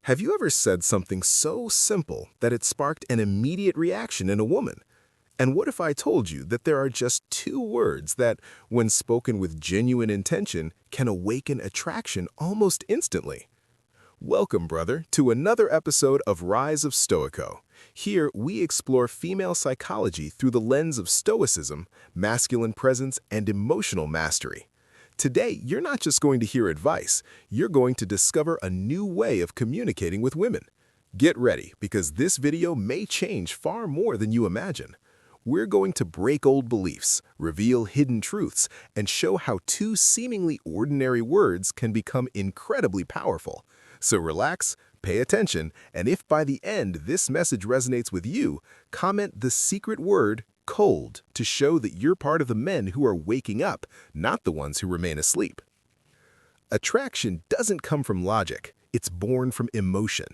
Have you ever said something so simple that it sparked an immediate reaction in a woman? And what if I told you that there are just two words that, when spoken with genuine intention, can awaken attraction almost instantly? Welcome, brother, to another episode of Rise of Stoico. Here, we explore female psychology through the lens of stoicism, masculine presence, and emotional mastery. Today, you're not just going to hear advice, you're going to discover a new way of communicating with women. Get ready, because this video may change far more than you imagine. We're going to break old beliefs, reveal hidden truths, and show how two seemingly ordinary words can become incredibly powerful. So relax, pay attention, and if by the end this message resonates with you, comment the secret word cold to show that you're part of the men who are waking up, not the ones who remain asleep. Attraction doesn't come from logic, it's born from emotion.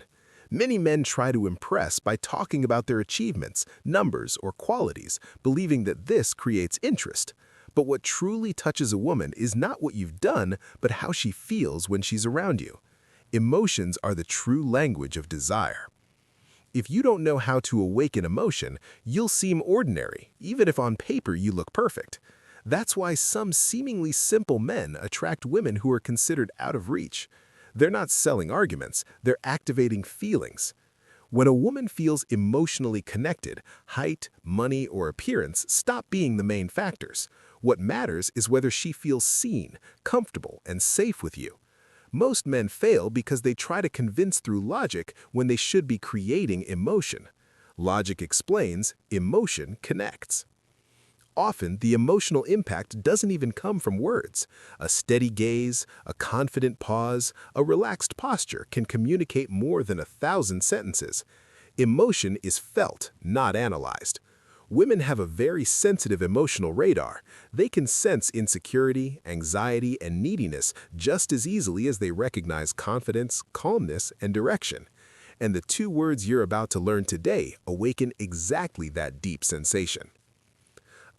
Many men try to impress by talking about their achievements, numbers, or qualities, believing that this creates interest. But what truly touches a woman is not what you've done, but how she feels when she's around you. Emotions are the true language of desire. If you don't know how to awaken emotion, you'll seem ordinary, even if on paper you look perfect. That's why some seemingly simple men attract women who are considered out of reach. They're not selling arguments, they're activating feelings. When a woman feels emotionally connected, height, money, or appearance stop being the main factors. What matters is whether she feels seen, comfortable, and safe with you. Most men fail because they try to convince through logic when they should be creating emotion. Logic explains, emotion connects. Often, the emotional impact doesn't even come from words. A steady gaze, a confident pause, a relaxed posture can communicate more than 1,000 sentences. Emotion is felt, not analyzed. Women have a very sensitive emotional radar. They can sense insecurity, anxiety, and neediness just as easily as they recognize confidence, calmness, and direction. And the two words you're about to learn today awaken exactly that deep sensation.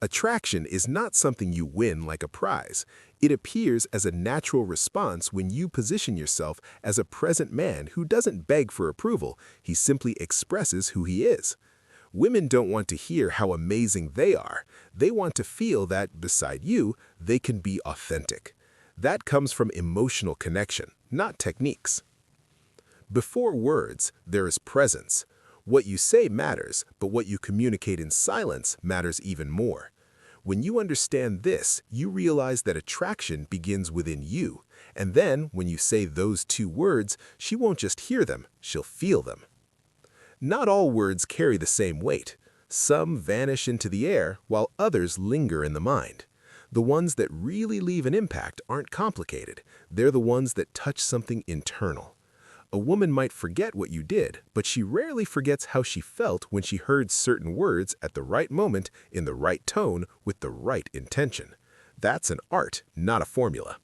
Attraction is not something you win like a prize. It appears as a natural response when you position yourself as a present man who doesn't beg for approval, he simply expresses who he is. Women don't want to hear how amazing they are. They want to feel that, beside you, they can be authentic. That comes from emotional connection, not techniques. Before words, there is presence. What you say matters, but what you communicate in silence matters even more. When you understand this, you realize that attraction begins within you. And then, when you say those two words, she won't just hear them, she'll feel them. Not all words carry the same weight. Some vanish into the air, while others linger in the mind. The ones that really leave an impact aren't complicated. They're the ones that touch something internal. A woman might forget what you did, but she rarely forgets how she felt when she heard certain words at the right moment, in the right tone, with the right intention. That's an art, not a formula.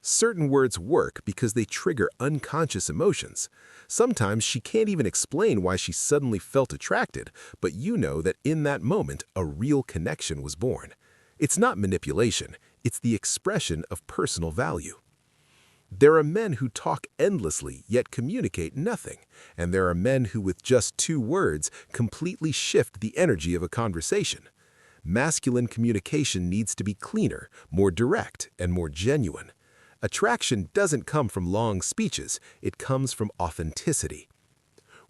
Certain words work because they trigger unconscious emotions. Sometimes she can't even explain why she suddenly felt attracted, but you know that in that moment, a real connection was born. It's not manipulation, it's the expression of personal value. There are men who talk endlessly yet communicate nothing, and there are men who with just two words completely shift the energy of a conversation. Masculine communication needs to be cleaner, more direct, and more genuine. Attraction doesn't come from long speeches, it comes from authenticity.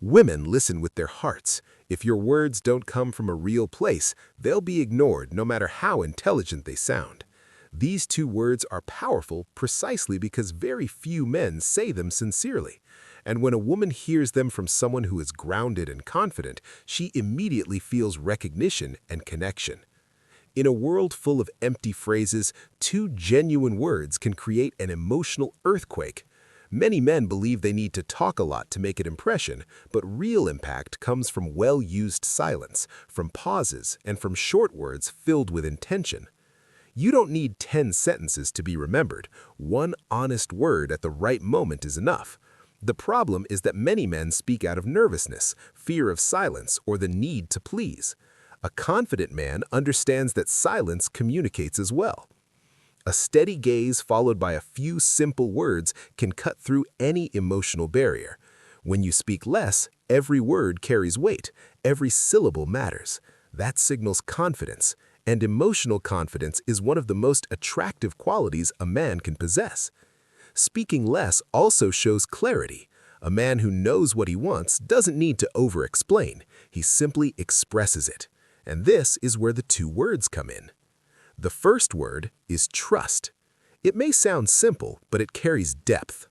Women listen with their hearts. If your words don't come from a real place, they'll be ignored no matter how intelligent they sound. These two words are powerful precisely because very few men say them sincerely. And when a woman hears them from someone who is grounded and confident, she immediately feels recognition and connection. In a world full of empty phrases, two genuine words can create an emotional earthquake. Many men believe they need to talk a lot to make an impression, but real impact comes from well-used silence, from pauses, and from short words filled with intention. You don't need 10 sentences to be remembered. One honest word at the right moment is enough. The problem is that many men speak out of nervousness, fear of silence, or the need to please. A confident man understands that silence communicates as well. A steady gaze followed by a few simple words can cut through any emotional barrier. When you speak less, every word carries weight, every syllable matters. That signals confidence, and emotional confidence is one of the most attractive qualities a man can possess. Speaking less also shows clarity. A man who knows what he wants doesn't need to over-explain. He simply expresses it. And this is where the two words come in. The first word is trust. It may sound simple, but it carries depth.